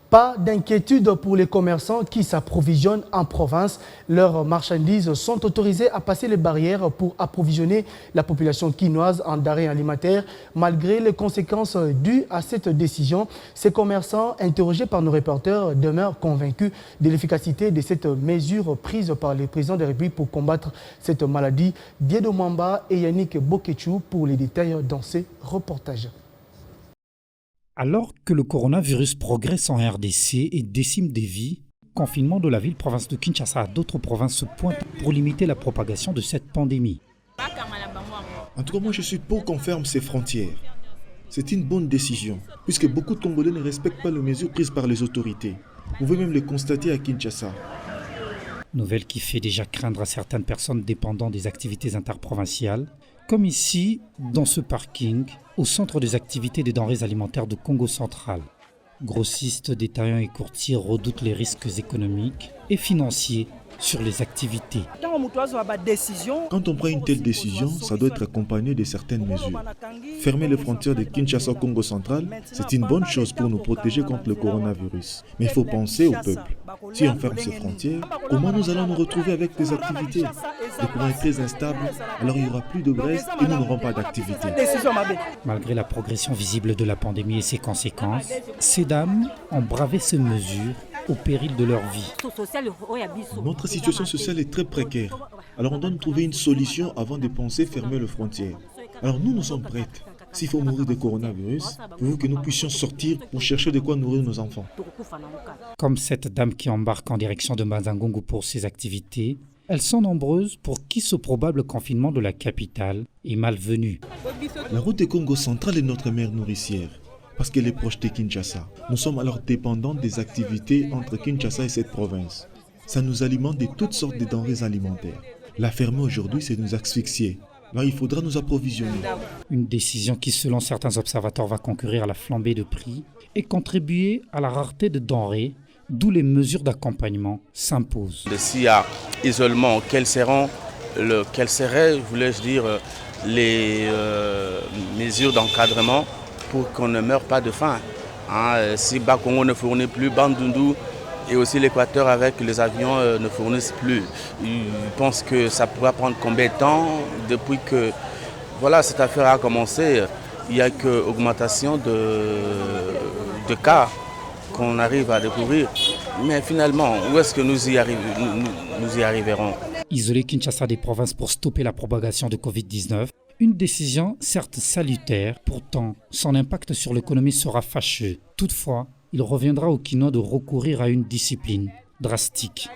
Pas d'inquiétude pour les commerçants qui s'approvisionnent en province. Leurs marchandises sont autorisées à passer les barrières pour approvisionner la population quinoise en denrées alimentaires. Malgré les conséquences dues à cette décision, ces commerçants, interrogés par nos reporters, demeurent convaincus de l'efficacité de cette mesure prise par les présidents de la République pour combattre cette maladie. Diedo Mwamba et Yannick Bokechou pour les détails dans ces reportages. Alors que le coronavirus progresse en RDC et décime des vies, le confinement de la ville-province de Kinshasa à d'autres provinces se pointe pour limiter la propagation de cette pandémie. En tout cas, moi je suis pour qu'on ferme ces frontières. C'est une bonne décision, puisque beaucoup de Congolais ne respectent pas les mesures prises par les autorités. Vous pouvez même le constater à Kinshasa. Nouvelle qui fait déjà craindre à certaines personnes dépendant des activités interprovinciales, comme ici, dans ce parking, au centre des activités des denrées alimentaires de Congo central. Grossistes, détaillants et courtiers redoutent les risques économiques et financiers sur les activités. Quand on prend une telle décision, ça doit être accompagné de certaines mesures. Fermer les frontières de Kinshasa au Congo central, c'est une bonne chose pour nous protéger contre le coronavirus. Mais il faut penser au peuple. Si on ferme ces frontières, comment nous allons nous retrouver avec des activités? Le courant est très instable, alors il n'y aura plus de Brest et nous n'aurons pas d'activité. Malgré la progression visible de la pandémie et ses conséquences, ces dames ont bravé ces mesures au péril de leur vie. Notre situation sociale est très précaire. Alors on doit nous trouver une solution avant de penser fermer les frontières. Alors nous sommes prêtes. S'il faut mourir de coronavirus, pour que nous puissions sortir pour chercher de quoi nourrir nos enfants. Comme cette dame qui embarque en direction de Mazangongo pour ses activités, elles sont nombreuses pour qui ce probable confinement de la capitale est malvenu. La route de Congo central est notre mère nourricière, parce qu'elle est proche de Kinshasa. Nous sommes alors dépendants des activités entre Kinshasa et cette province. Ça nous alimente de toutes sortes de denrées alimentaires. La fermer aujourd'hui, c'est nous asphyxier. Là, il faudra nous approvisionner. Une décision qui, selon certains observateurs, va concourir à la flambée de prix et contribuer à la rareté de denrées, d'où les mesures d'accompagnement s'imposent. S'il y a isolement, quelles seraient, voulais-je dire, les mesures d'encadrement pour qu'on ne meure pas de faim. Si Bakongo ne fournit plus, Bandundu et aussi l'Équateur avec les avions ne fournissent plus. Je pense que ça pourra prendre combien de temps depuis que cette affaire a commencé. Il n'y a qu'augmentation de cas qu'on arrive à découvrir. Mais finalement, où est-ce que nous y arriverons? Isoler Kinshasa des provinces pour stopper la propagation de Covid-19, une décision certes salutaire, pourtant son impact sur l'économie sera fâcheux. Toutefois, il reviendra aux Kinois de recourir à une discipline drastique.